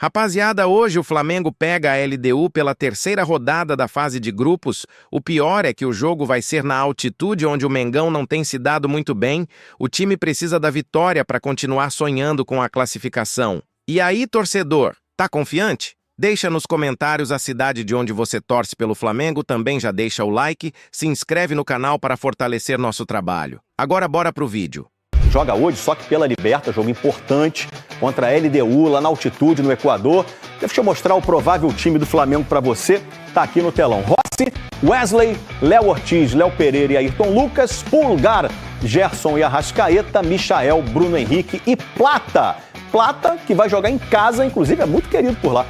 Rapaziada, hoje o Flamengo pega a LDU pela terceira rodada da fase de grupos. O pior é que o jogo vai ser na altitude onde o Mengão não tem se dado muito bem. O time precisa da vitória para continuar sonhando com a classificação. E aí, torcedor, tá confiante? Deixa nos comentários a cidade de onde você torce pelo Flamengo, também já deixa o like, se inscreve no canal para fortalecer nosso trabalho. Agora bora pro vídeo. Joga hoje, só que pela Liberta, jogo importante contra a LDU, lá na altitude, no Equador. Deixa eu mostrar o provável time do Flamengo para você. Tá aqui no telão. Rossi, Wesley, Léo Ortiz, Léo Pereira e Ayrton Lucas, Pulgar, Gerson e Arrascaeta, Michael, Bruno Henrique e Plata. Plata que vai jogar em casa, inclusive é muito querido por lá.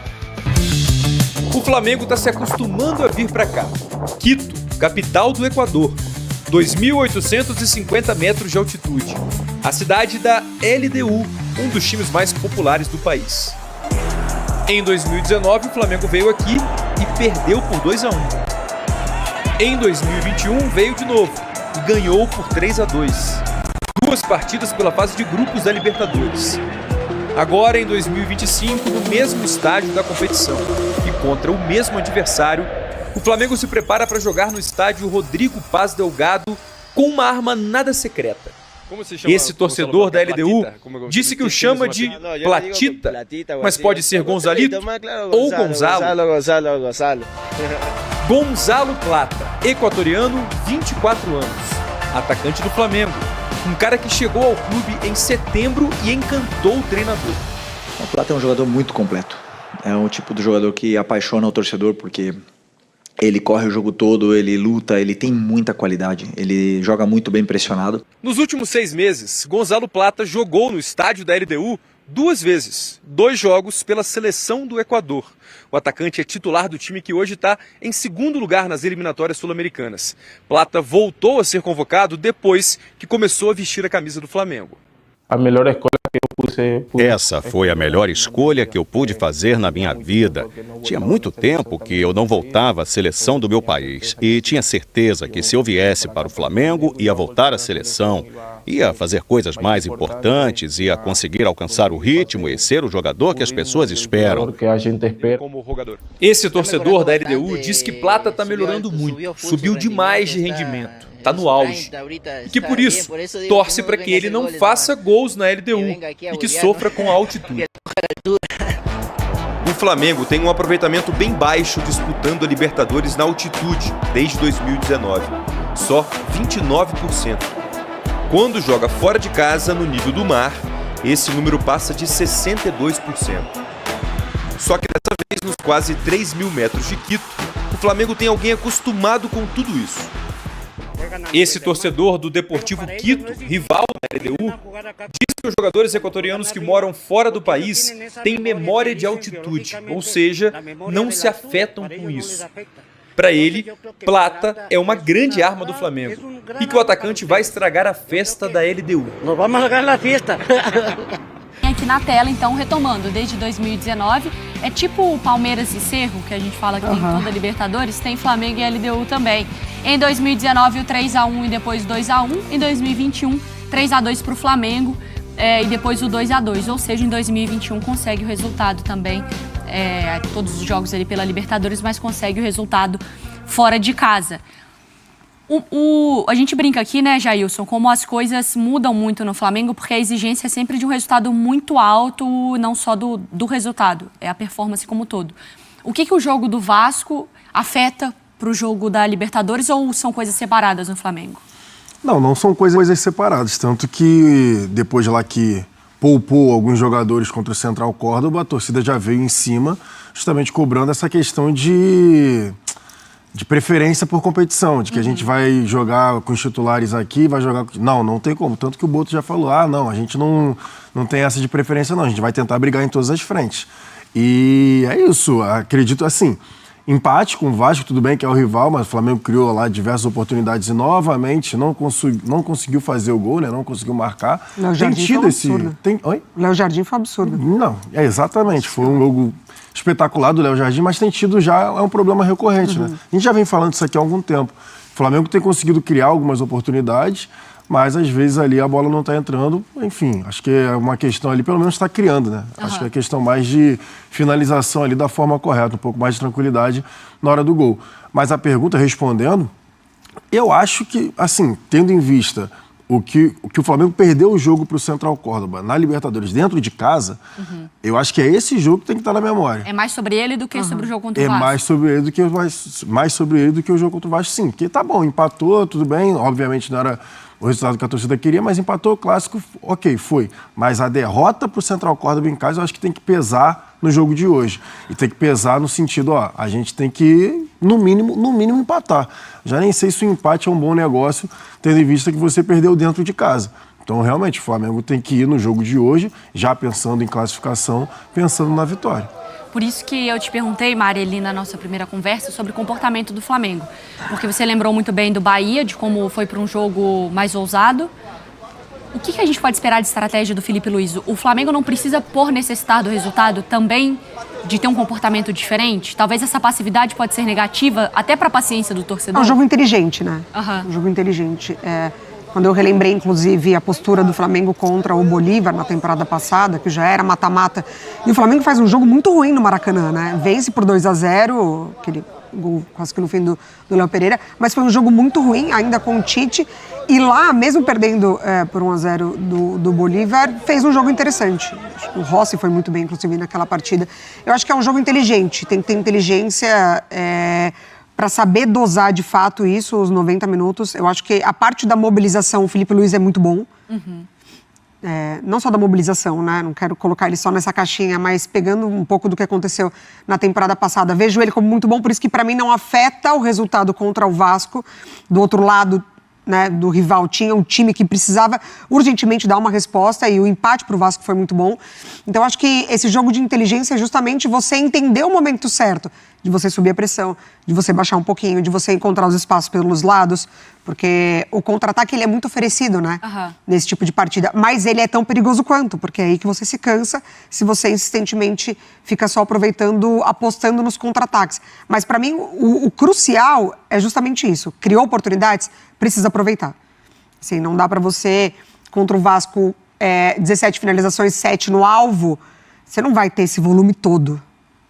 O Flamengo está se acostumando a vir para cá. Quito, capital do Equador. 2.850 metros de altitude. A cidade da LDU, um dos times mais populares do país. Em 2019, o Flamengo veio aqui e perdeu por 2-1. Em 2021, veio de novo e ganhou por 3-2. 2 partidas pela fase de grupos da Libertadores. Agora, em 2025, no mesmo estádio da competição e contra o mesmo adversário, o Flamengo se prepara para jogar no estádio Rodrigo Paz Delgado com uma arma nada secreta. Esse torcedor da LDU disse que o chama de Platita, mas pode ser Gonzalito ou Gonzalo. Gonzalo Plata, equatoriano, 24 anos, atacante do Flamengo. Um cara que chegou ao clube em setembro e encantou o treinador. O Plata é um jogador muito completo. É um tipo de jogador que apaixona o torcedor porque ele corre o jogo todo, ele luta, ele tem muita qualidade, ele joga muito bem pressionado. Nos últimos 6 meses, Gonzalo Plata jogou no estádio da LDU 2 vezes, 2 jogos pela seleção do Equador. O atacante é titular do time que hoje está em segundo lugar nas eliminatórias sul-americanas. Plata voltou a ser convocado depois que começou a vestir a camisa do Flamengo. A melhor escolha que eu pude. Essa foi a melhor escolha que eu pude fazer na minha vida. Tinha muito tempo que eu não voltava à seleção do meu país e tinha certeza que se eu viesse para o Flamengo, ia voltar à seleção, ia fazer coisas mais importantes, ia conseguir alcançar o ritmo e ser o jogador que as pessoas esperam. Esse torcedor da LDU diz que Plata está melhorando muito, subiu demais de rendimento. Está no auge. E que por isso torce para que ele não faça gols na LDU e que sofra com a altitude. O Flamengo tem um aproveitamento bem baixo disputando a Libertadores na altitude desde 2019. Só 29%. Quando joga fora de casa, no nível do mar, esse número passa de 62%. Só que dessa vez, nos quase 3.000 metros de Quito, o Flamengo tem alguém acostumado com tudo isso. Esse torcedor do Deportivo Quito, rival da LDU, diz que os jogadores equatorianos que moram fora do país têm memória de altitude, ou seja, não se afetam com isso. Para ele, Plata é uma grande arma do Flamengo e que o atacante vai estragar a festa da LDU. Nós vamos jogar na festa. Aqui na tela, então, retomando, desde 2019, é tipo o Palmeiras e Cerro, que a gente fala que tem toda a Libertadores, tem Flamengo e LDU também. Em 2019, o 3-1 e depois 2-1. Em 2021, 3-2 para o Flamengo e depois o 2-2. Ou seja, em 2021 consegue o resultado também, todos os jogos ali pela Libertadores, mas consegue o resultado fora de casa. A gente brinca aqui, né, Jailson, como as coisas mudam muito no Flamengo, porque a exigência é sempre de um resultado muito alto, não só do resultado, é a performance como um todo. O que o jogo do Vasco afeta para o jogo da Libertadores ou são coisas separadas no Flamengo? Não são coisas separadas, tanto que depois de lá que poupou alguns jogadores contra o Central Córdoba, a torcida já veio em cima, justamente cobrando essa questão de preferência por competição, de que a gente vai jogar com os titulares aqui, vai jogar... Não tem como. Tanto que o Boto já falou, a gente não tem essa de preferência não, a gente vai tentar brigar em todas as frentes. E é isso, acredito assim, empate com o Vasco, tudo bem que é o rival, mas o Flamengo criou lá diversas oportunidades e novamente não conseguiu fazer o gol, né? Não conseguiu marcar. Léo Jardim foi um absurdo. Oi? Léo Jardim foi um absurdo. Não, exatamente, foi um jogo espetacular do Léo Jardim, mas tem tido já, é um problema recorrente, né? A gente já vem falando isso aqui há algum tempo. O Flamengo tem conseguido criar algumas oportunidades, mas às vezes ali a bola não está entrando, enfim, acho que é uma questão ali, pelo menos está criando, né? Acho que é questão mais de finalização ali da forma correta, um pouco mais de tranquilidade na hora do gol. Mas a pergunta, respondendo, eu acho que, assim, tendo em vista o que o Flamengo perdeu o jogo para o Central Córdoba na Libertadores dentro de casa, eu acho que é esse jogo que tem que estar na memória. É mais sobre ele do que sobre o jogo contra o Vasco? É mais sobre ele do que o jogo contra o Vasco, sim. Porque tá bom, empatou, tudo bem, obviamente não era o resultado que a torcida queria, mas empatou o clássico, ok, foi. Mas a derrota para o Central Córdoba em casa, eu acho que tem que pesar no jogo de hoje. E tem que pesar no sentido, a gente tem que, no mínimo empatar. Já nem sei se o empate é um bom negócio, tendo em vista que você perdeu dentro de casa. Então, realmente, o Flamengo tem que ir no jogo de hoje, já pensando em classificação, pensando na vitória. Por isso que eu te perguntei, Mari, ali na nossa primeira conversa, sobre o comportamento do Flamengo. Porque você lembrou muito bem do Bahia, de como foi para um jogo mais ousado. O que a gente pode esperar de estratégia do Felipe Luiz? O Flamengo não precisa, por necessitar do resultado, também de ter um comportamento diferente? Talvez essa passividade pode ser negativa até para a paciência do torcedor? É um jogo inteligente, né? Um jogo inteligente. Quando eu relembrei, inclusive, a postura do Flamengo contra o Bolívar na temporada passada, que já era mata-mata, e o Flamengo faz um jogo muito ruim no Maracanã, né? Vence por 2-0, aquele gol quase que no fim do Léo Pereira, mas foi um jogo muito ruim, ainda com o Tite, e lá, mesmo perdendo por 1-0 do Bolívar, fez um jogo interessante. Acho que o Rossi foi muito bem, inclusive, naquela partida. Eu acho que é um jogo inteligente, tem que ter inteligência para saber dosar de fato isso, os 90 minutos. Eu acho que a parte da mobilização, o Felipe Luiz é muito bom. Não só da mobilização, né? Não quero colocar ele só nessa caixinha, mas pegando um pouco do que aconteceu na temporada passada. Vejo ele como muito bom, por isso que para mim não afeta o resultado contra o Vasco. Do outro lado, né, do rival, tinha um time que precisava urgentemente dar uma resposta e o empate para o Vasco foi muito bom. Então, acho que esse jogo de inteligência é justamente você entender o momento certo de você subir a pressão, de você baixar um pouquinho, de você encontrar os espaços pelos lados, porque o contra-ataque ele é muito oferecido, né, nesse tipo de partida, mas ele é tão perigoso quanto, porque é aí que você se cansa se você insistentemente fica só aproveitando, apostando nos contra-ataques. Mas para mim o crucial é justamente isso, criou oportunidades, precisa aproveitar. Assim, não dá para você, contra o Vasco, 17 finalizações, 7 no alvo, você não vai ter esse volume todo.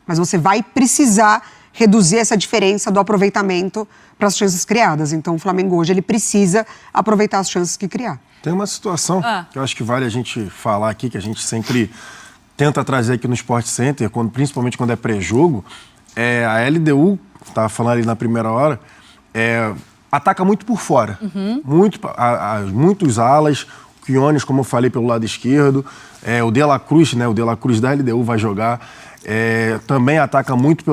Mas você vai precisar reduzir essa diferença do aproveitamento para as chances criadas. Então, o Flamengo hoje ele precisa aproveitar as chances que criar. Tem uma situação que eu acho que vale a gente falar aqui, que a gente sempre tenta trazer aqui no Sport Center, principalmente quando é pré-jogo. A LDU, estava falando ali na primeira hora, ataca muito por fora. Muitos alas, o Quiones, como eu falei, pelo lado esquerdo, o De La Cruz, né? O De La Cruz da LDU vai jogar. Também ataca muito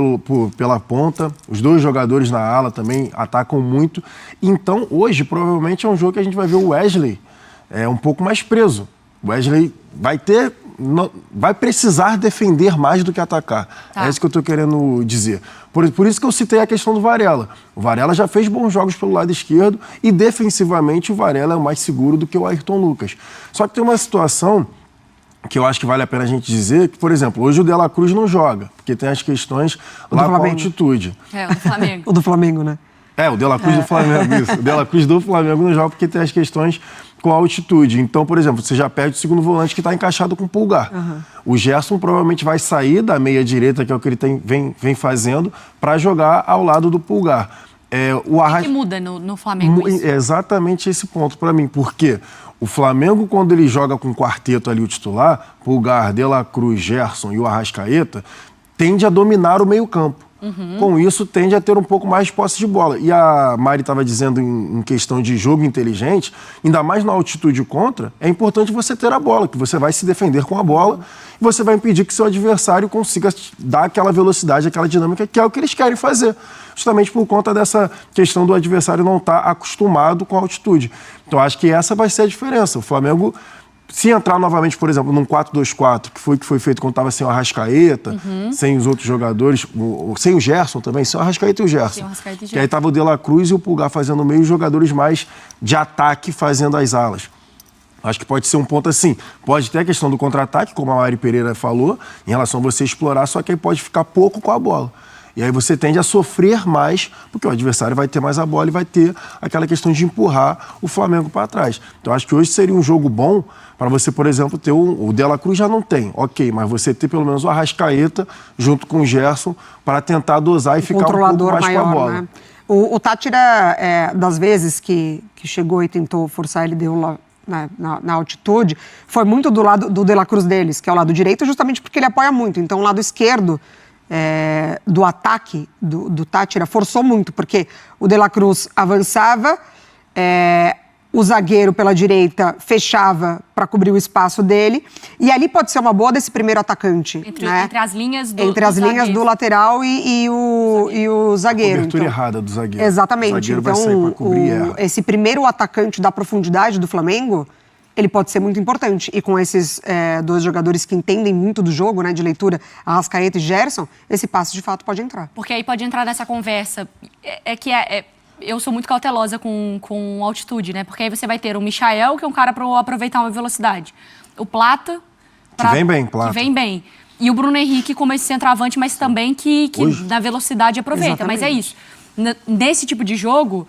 pela ponta. Os dois jogadores na ala também atacam muito. Então, hoje, provavelmente, é um jogo que a gente vai ver o Wesley um pouco mais preso. O Wesley vai precisar defender mais do que atacar. É isso que eu estou querendo dizer. Por isso que eu citei a questão do Varela. O Varela já fez bons jogos pelo lado esquerdo e, defensivamente, o Varela é mais seguro do que o Ayrton Lucas. Só que tem uma situação que eu acho que vale a pena a gente dizer, que, por exemplo, hoje o De La Cruz não joga, porque tem as questões lá com a altitude. O do Flamengo. O do Flamengo, né? O De La Cruz do Flamengo, isso. O De La Cruz do Flamengo não joga porque tem as questões com a altitude. Então, por exemplo, você já perde o segundo volante que está encaixado com o Pulgar. O Gerson provavelmente vai sair da meia direita, que é o que ele vem fazendo, para jogar ao lado do Pulgar. O que muda no Flamengo isso? É exatamente esse ponto para mim, porque o Flamengo, quando ele joga com o quarteto ali, o titular, Pulgar, De La Cruz, Gerson e o Arrascaeta, tende a dominar o meio-campo. Com isso, tende a ter um pouco mais de posse de bola. E a Mari estava dizendo em questão de jogo inteligente, ainda mais na altitude contra, é importante você ter a bola, que você vai se defender com a bola e você vai impedir que seu adversário consiga dar aquela velocidade, aquela dinâmica, que é o que eles querem fazer. Justamente por conta dessa questão do adversário não estar acostumado com a altitude. Então, acho que essa vai ser a diferença. O Flamengo, se entrar novamente, por exemplo, num 4-2-4, que foi feito quando estava sem o Arrascaeta, sem os outros jogadores, sem o Gerson também, sem o Arrascaeta e o Gerson. Que aí estava o De La Cruz e o Pulgar fazendo o meio, os jogadores mais de ataque fazendo as alas. Acho que pode ser um ponto assim. Pode ter a questão do contra-ataque, como a Mari Pereira falou, em relação a você explorar, só que aí pode ficar pouco com a bola. E aí você tende a sofrer mais, porque o adversário vai ter mais a bola e vai ter aquela questão de empurrar o Flamengo para trás. Então, acho que hoje seria um jogo bom para você, por exemplo, ter o De La Cruz já não tem, ok, mas você ter pelo menos o Arrascaeta junto com o Gerson para tentar dosar e ficar um pouco mais maior, com a bola. Né? O Táchira, das vezes que chegou e tentou forçar ele, deu lá na altitude, foi muito do lado do De La Cruz deles, que é o lado direito, justamente porque ele apoia muito. Então, o lado esquerdo do ataque do Táchira forçou muito, porque o De La Cruz avançava, o zagueiro pela direita fechava para cobrir o espaço dele, e ali pode ser uma boa desse primeiro atacante. Entre as linhas do Entre as linhas do lateral e o zagueiro. A cobertura errada do zagueiro. Exatamente. O zagueiro então, vai sair para cobrir esse primeiro atacante da profundidade do Flamengo, ele pode ser muito importante. E com esses dois jogadores que entendem muito do jogo, né, de leitura, Arrascaeta e Gerson, esse passe de fato pode entrar. Porque aí pode entrar nessa conversa. Eu sou muito cautelosa com altitude, né? Porque aí você vai ter o Michael, que é um cara para aproveitar uma velocidade. O Plata... Que vem bem, Plata. Que vem bem. E o Bruno Henrique como esse centroavante, mas também que na velocidade aproveita. Exatamente. Mas é isso. Nesse tipo de jogo,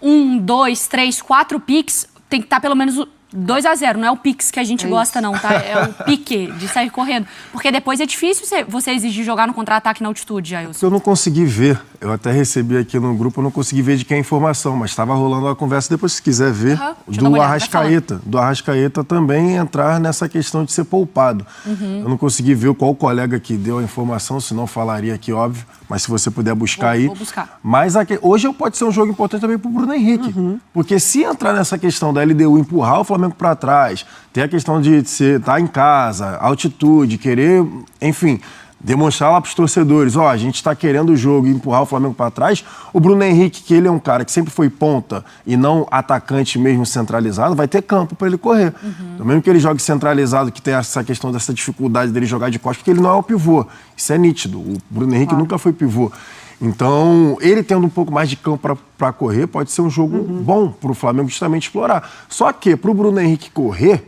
1, 2, 3, 4 piques, tem que estar pelo menos 2-0. Não é o pix que a gente gosta, não, tá? É o pique de sair correndo. Porque depois é difícil você exigir jogar no contra-ataque na altitude, Jailson. Eu não consegui ver. Eu até recebi aqui no grupo, eu não consegui ver de quem é a informação, mas estava rolando uma conversa, depois se quiser ver, do Arrascaeta. Do Arrascaeta também entrar nessa questão de ser poupado. Eu não consegui ver qual colega que deu a informação, senão falaria aqui, óbvio, mas se você puder buscar aí. Vou buscar. Mas hoje pode ser um jogo importante também para o Bruno Henrique. Porque se entrar nessa questão da LDU empurrar o Flamengo para trás, tem a questão de estar em casa, altitude, querer, enfim, demonstrar lá para os torcedores, a gente está querendo o jogo e empurrar o Flamengo para trás. O Bruno Henrique, que ele é um cara que sempre foi ponta e não atacante mesmo centralizado, vai ter campo para ele correr. Então, mesmo que ele jogue centralizado, que tem essa questão dessa dificuldade dele jogar de costas, porque ele não é o pivô. Isso é nítido. O Bruno Henrique nunca foi pivô. Então, ele tendo um pouco mais de campo para correr, pode ser um jogo bom para o Flamengo justamente explorar. Só que, para o Bruno Henrique correr,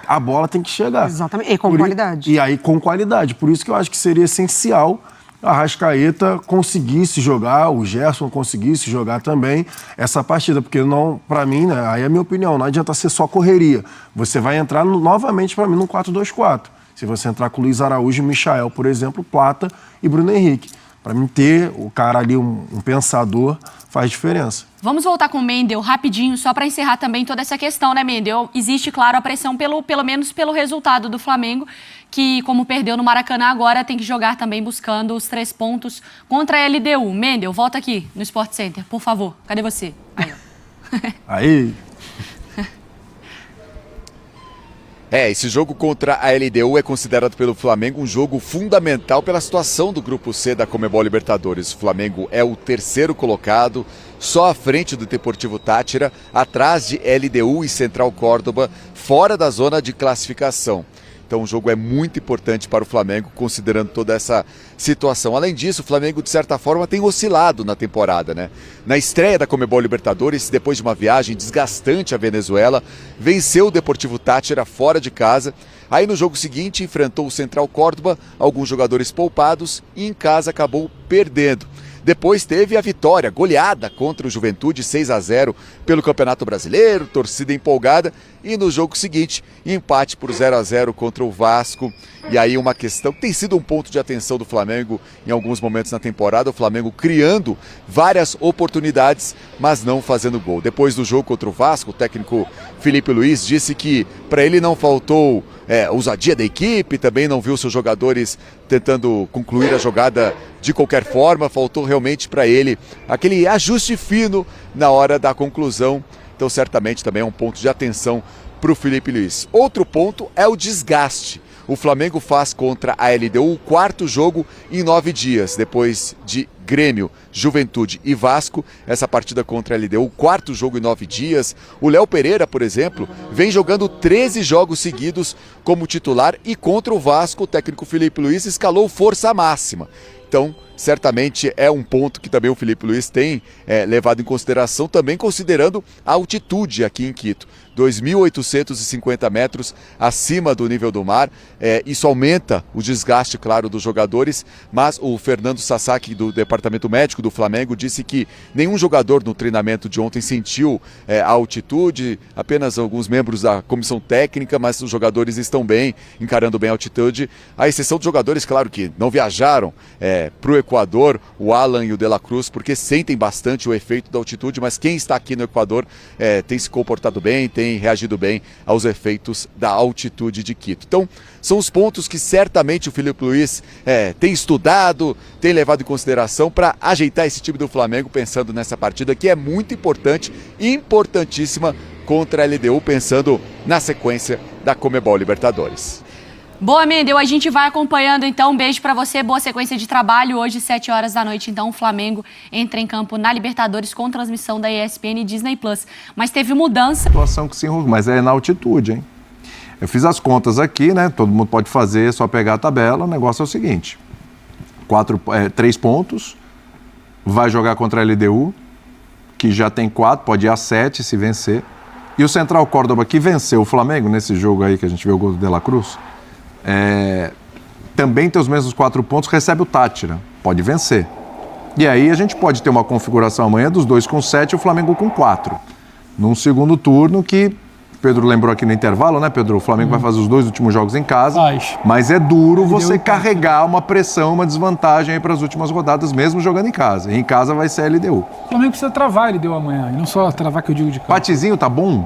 a bola tem que chegar. Exatamente, e com qualidade. E aí, com qualidade. Por isso que eu acho que seria essencial a Arrascaeta conseguisse jogar, o Gerson conseguisse jogar também essa partida. Porque, não, para mim, né, aí é a minha opinião, não adianta ser só correria. Você vai entrar novamente, para mim, num 4-2-4. Se você entrar com o Luiz Araújo, Michael, por exemplo, Plata e Bruno Henrique. Para mim, ter o cara ali, um pensador, faz diferença. Vamos voltar com o Mendel rapidinho, só para encerrar também toda essa questão, né, Mendel? Existe, claro, a pressão pelo menos pelo resultado do Flamengo, que, como perdeu no Maracanã, agora tem que jogar também buscando os 3 pontos contra a LDU. Mendel, volta aqui no Sport Center, por favor. Cadê você? Aí, ó. Aí... Esse jogo contra a LDU é considerado pelo Flamengo um jogo fundamental pela situação do Grupo C da Conmebol Libertadores. O Flamengo é o 3º colocado, só à frente do Deportivo Táchira, atrás de LDU e Central Córdoba, fora da zona de classificação. Então o jogo é muito importante para o Flamengo, considerando toda essa situação. Além disso, o Flamengo, de certa forma, tem oscilado na temporada, né? Na estreia da Conmebol Libertadores, depois de uma viagem desgastante à Venezuela, venceu o Deportivo Táchira fora de casa. Aí no jogo seguinte, enfrentou o Central Córdoba, alguns jogadores poupados, e em casa acabou perdendo. Depois teve a vitória, goleada contra o Juventude, 6-0 pelo Campeonato Brasileiro, torcida empolgada. E no jogo seguinte, empate por 0-0 contra o Vasco. E aí uma questão que tem sido um ponto de atenção do Flamengo em alguns momentos na temporada. O Flamengo criando várias oportunidades, mas não fazendo gol. Depois do jogo contra o Vasco, o técnico Felipe Luiz disse que para ele não faltou ousadia da equipe, também não viu seus jogadores tentando concluir a jogada de qualquer forma. Faltou realmente para ele aquele ajuste fino na hora da conclusão. Então certamente também é um ponto de atenção para o Felipe Luiz. Outro ponto é o desgaste. O Flamengo faz contra a LDU o 4º jogo em 9 dias, depois de Grêmio, Juventude e Vasco. Essa partida contra a LDU, o 4º jogo em 9 dias. O Léo Pereira, por exemplo, vem jogando 13 jogos seguidos como titular e contra o Vasco, o técnico Felipe Luiz escalou força máxima. Então, certamente é um ponto que também o Felipe Luiz tem levado em consideração, também considerando a altitude aqui em Quito. 2.850 metros acima do nível do mar. Isso aumenta o desgaste, claro, dos jogadores, mas o Fernando Sasaki, do departamento médico do Flamengo, disse que nenhum jogador no treinamento de ontem sentiu a altitude, apenas alguns membros da comissão técnica, mas os jogadores estão bem, encarando bem a altitude, à exceção dos jogadores, claro, que não viajaram para o Equador, o Alan e o De La Cruz, porque sentem bastante o efeito da altitude, mas quem está aqui no Equador tem se comportado bem, tem reagido bem aos efeitos da altitude de Quito. Então, são os pontos que certamente o Filipe Luís tem estudado, tem levado em consideração para ajeitar esse time do Flamengo, pensando nessa partida que é muito importante, importantíssima contra a LDU, pensando na sequência da Conmebol Libertadores. Boa, Mendel, a gente vai acompanhando então, um beijo pra você, boa sequência de trabalho. Hoje, 7 horas da noite, então, o Flamengo entra em campo na Libertadores com transmissão da ESPN e Disney+. Mas teve mudança. Situação que se enrugou, mas é na altitude, hein? Eu fiz as contas aqui, né? Todo mundo pode fazer, é só pegar a tabela. O negócio é o seguinte, 3 pontos, vai jogar contra a LDU, que já tem 4, pode ir a 7 se vencer. E o Central Córdoba, que venceu o Flamengo nesse jogo aí, que a gente viu o gol do De La Cruz, também tem os mesmos 4 pontos, recebe o Táchira, pode vencer. E aí a gente pode ter uma configuração amanhã dos dois com 7 e o Flamengo com 4. Num segundo turno que, Pedro lembrou aqui no intervalo, né, Pedro? O Flamengo vai fazer os 2 últimos jogos em casa, mas é duro você carregar uma pressão, uma desvantagem aí para as últimas rodadas, mesmo jogando em casa. E em casa vai ser a LDU. O Flamengo precisa travar a LDU amanhã, e não só travar que eu digo de campo. Empatezinho tá bom?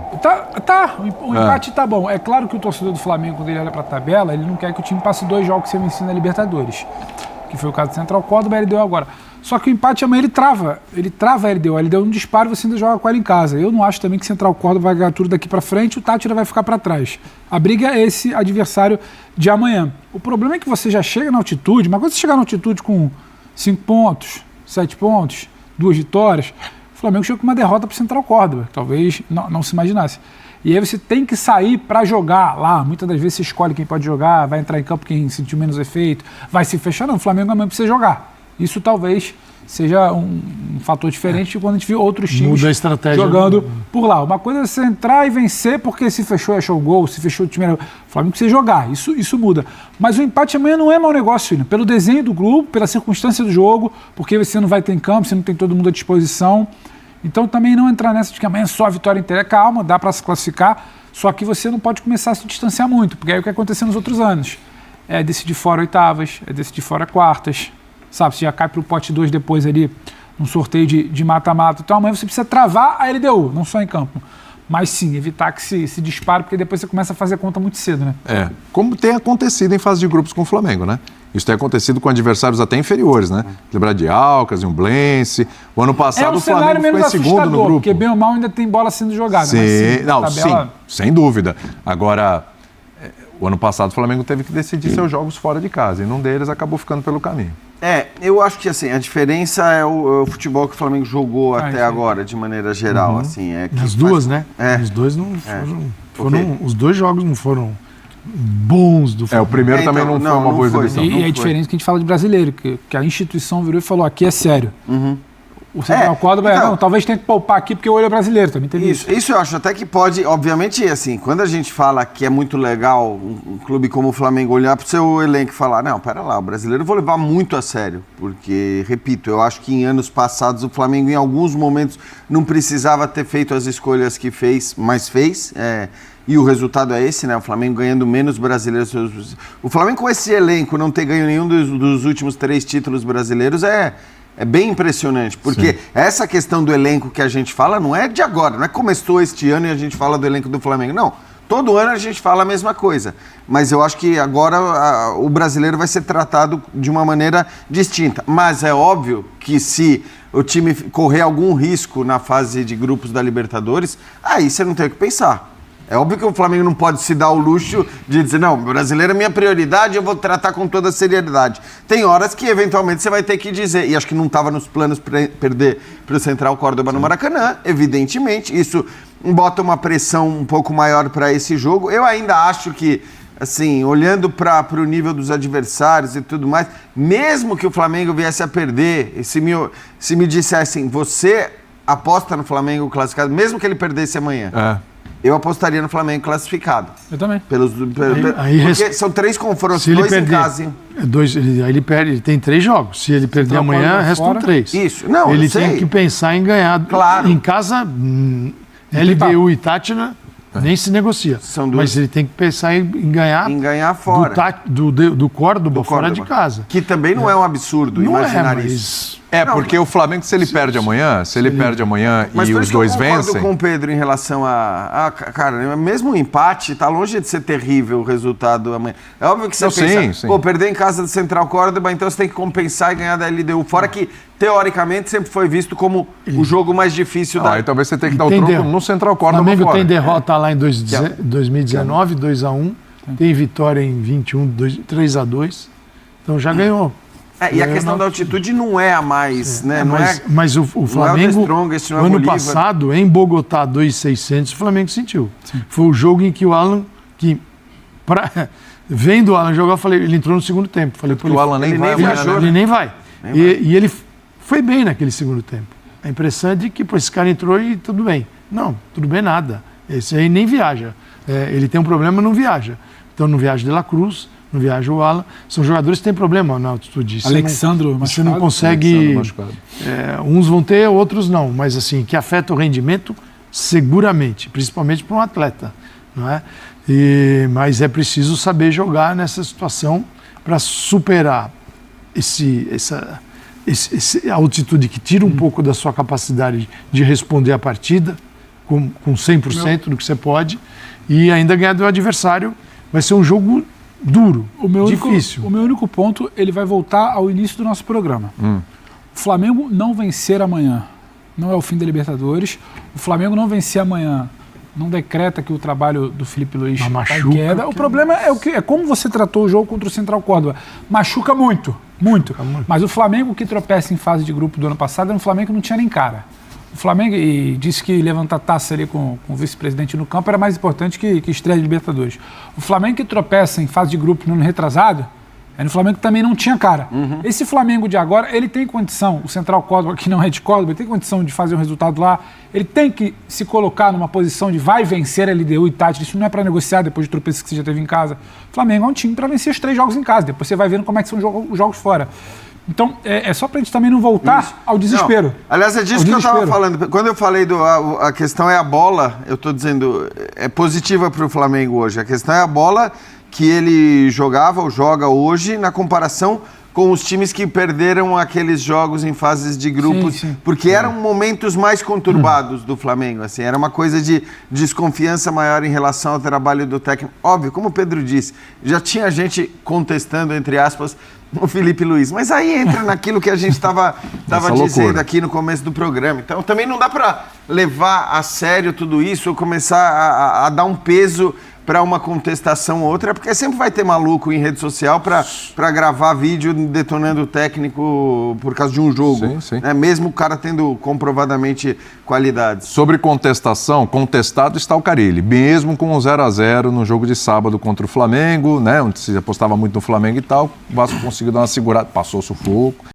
Tá, o empate tá bom. É claro que o torcedor do Flamengo, quando ele olha pra tabela, ele não quer que o time passe 2 jogos sem vencer na Libertadores, que foi o caso do Central Córdoba e a LDU agora. Só que o empate amanhã ele trava a LDU. A LDU não dispara e você ainda joga com ela em casa. Eu não acho também que Central Córdoba vai ganhar tudo daqui pra frente, o Táchira vai ficar pra trás. A briga é esse adversário de amanhã. O problema é que você já chega na altitude, mas quando você chegar na altitude com 5 pontos, 7 pontos, 2 vitórias, o Flamengo chega com uma derrota pro Central Córdoba, talvez não se imaginasse. E aí você tem que sair para jogar lá. Muitas das vezes você escolhe quem pode jogar, vai entrar em campo quem sentiu menos efeito, vai se fechar. Não, o Flamengo amanhã precisa jogar. Isso talvez seja um fator diferente de quando a gente viu outros times jogando por lá. Uma coisa é você entrar e vencer porque se fechou e achou o gol, se fechou o time... O Flamengo precisa jogar, isso muda. Mas o empate amanhã não é mau negócio, filho. Pelo desenho do grupo, pela circunstância do jogo, porque você não vai ter em campo, você não tem todo mundo à disposição. Então também não entrar nessa de que amanhã é só a vitória inteira. Calma, dá para se classificar, só que você não pode começar a se distanciar muito, porque é o que aconteceu nos outros anos. É decidir fora oitavas, é decidir fora quartas. Sabe, você já cai para o pote 2 depois ali, num sorteio de mata-mata. Então amanhã você precisa travar a LDU, não só em campo. Mas sim, evitar que se dispare, porque depois você começa a fazer conta muito cedo, né? Como tem acontecido em fase de grupos com o Flamengo, né? Isso tem acontecido com adversários até inferiores, né? Lembrar de Alcas, e um Blense. O ano passado o Flamengo ficou em segundo no grupo. Porque bem ou mal ainda tem bola sendo jogada. Sim, mas, sim, sem dúvida. Agora, o ano passado o Flamengo teve que decidir seus jogos fora de casa, e num deles acabou ficando pelo caminho. Eu acho que assim, a diferença é o futebol que o Flamengo jogou até agora, de maneira geral. Assim, As duas, né? Os dois não foram. Os 2 jogos não foram bons do Flamengo. O primeiro também não foi uma boa exibição. E é diferente que a gente fala de brasileiro, que a instituição virou e falou, aqui é sério. O Central Córdoba talvez tenha que poupar aqui porque o olho é brasileiro, também teve isso. Isso eu acho até que pode, obviamente, assim, quando a gente fala que é muito legal um clube como o Flamengo olhar para o seu elenco e falar, não, pera lá, o brasileiro eu vou levar muito a sério, porque, repito, eu acho que em anos passados o Flamengo em alguns momentos não precisava ter feito as escolhas que fez, mas fez, e o resultado é esse, né? O Flamengo ganhando menos brasileiros. O Flamengo com esse elenco não ter ganho nenhum dos últimos 3 títulos brasileiros é bem impressionante, porque essa questão do elenco que a gente fala não é de agora, não é que começou este ano e a gente fala do elenco do Flamengo, não. Todo ano a gente fala a mesma coisa, mas eu acho que agora o brasileiro vai ser tratado de uma maneira distinta. Mas é óbvio que se o time correr algum risco na fase de grupos da Libertadores, aí você não tem o que pensar. É óbvio que o Flamengo não pode se dar o luxo de dizer, não, o brasileiro é minha prioridade, eu vou tratar com toda a seriedade. Tem horas que, eventualmente, você vai ter que dizer, e acho que não estava nos planos perder para o Central Córdoba no Maracanã, evidentemente, isso bota uma pressão um pouco maior para esse jogo. Eu ainda acho que, assim, olhando para o nível dos adversários e tudo mais, mesmo que o Flamengo viesse a perder, e se me dissessem, você aposta no Flamengo classificado, mesmo que ele perdesse amanhã? eu apostaria no Flamengo classificado. Eu também. Porque são 3 confrontos, 2 em casa, hein? Aí ele perde, ele tem 3 jogos. Se ele perder amanhã, restam 3. Isso, não, ele tem que pensar em ganhar. Claro. Em casa, LDU e Tátira nem se negocia. Mas ele tem que pensar em ganhar. Em ganhar fora. Do Córdoba fora de casa. Que também não é um absurdo imaginar isso. Porque o Flamengo, se ele perde amanhã, e os dois vencem... Mas eu concordo com o Pedro em relação cara, mesmo o empate, tá longe de ser terrível o resultado amanhã. É óbvio que você pensa, pô, perder em casa do Central Córdoba, então você tem que compensar e ganhar da LDU. Fora que, teoricamente, sempre foi visto como o jogo mais difícil da... Aí talvez você tenha que dar o troco no Central Córdoba. O Flamengo tem derrota lá em 2019, 2-1. Tem vitória em 21, 3-2. Então já ganhou. E a questão da altitude não é a mais, né? Mas o Flamengo, ano passado, em Bogotá, 2.600, o Flamengo sentiu. Sim. Foi o jogo em que o Alan, vendo o Alan jogar, eu falei, ele entrou no segundo tempo. Falei, o Alan nem vai. Ele nem vai. E ele foi bem naquele segundo tempo. A impressão é de que esse cara entrou e tudo bem. Não, tudo bem nada. Esse aí nem viaja. Ele tem um problema, não viaja. Então não viaja de La Cruz, não viaja o Alan. São jogadores que têm problema na altitude. Alexandro você não consegue... uns vão ter, outros não. Mas assim, que afeta o rendimento seguramente, principalmente para um atleta. Não é? Mas é preciso saber jogar nessa situação para superar essa altitude que tira um pouco da sua capacidade de responder à partida com 100% do que você pode e ainda ganhar do adversário. Vai ser um jogo duro, difícil. O meu único ponto, ele vai voltar ao início do nosso programa. O Flamengo não vencer amanhã não é o fim da Libertadores. O Flamengo não vencer amanhã não decreta que o trabalho do Felipe Luiz está em queda. O problema é como você tratou o jogo contra o Central Córdoba. Machuca muito. Mas o Flamengo que tropeça em fase de grupo do ano passado era um Flamengo que não tinha nem cara. O Flamengo disse que levantar taça ali com o vice-presidente no campo era mais importante que estreia de Libertadores. O Flamengo que tropeça em fase de grupo no ano retrasado era um Flamengo que também não tinha cara. Esse Flamengo de agora, ele tem condição, o Central Córdoba, que não é de Córdoba, ele tem condição de fazer um resultado lá, ele tem que se colocar numa posição de vai vencer a LDU e Tati, isso não é para negociar depois de tropeços que você já teve em casa. O Flamengo é um time para vencer os 3 jogos em casa, depois você vai vendo como é que são os jogos fora. Então, é só pra gente também não voltar ao desespero. Não. Aliás, é disso que eu estava falando. Quando eu falei a questão é a bola, eu estou dizendo, é positiva para o Flamengo hoje. A questão é a bola que ele jogava ou joga hoje na comparação com os times que perderam aqueles jogos em fases de grupos, porque eram momentos mais conturbados do Flamengo. Assim, era uma coisa de desconfiança maior em relação ao trabalho do técnico. Óbvio, como o Pedro disse, já tinha gente contestando, entre aspas, o Felipe Luiz. Mas aí entra naquilo que a gente estava dizendo aqui no começo do programa. Então também não dá para levar a sério tudo isso ou começar a dar um peso para uma contestação ou outra, porque sempre vai ter maluco em rede social para gravar vídeo detonando o técnico por causa de um jogo. Né? Mesmo o cara tendo comprovadamente qualidades. Sobre contestação, contestado está o Carille, mesmo com o 0-0 no jogo de sábado contra o Flamengo, né, onde se apostava muito no Flamengo e tal, o Vasco conseguiu dar uma segurada, passou sufoco.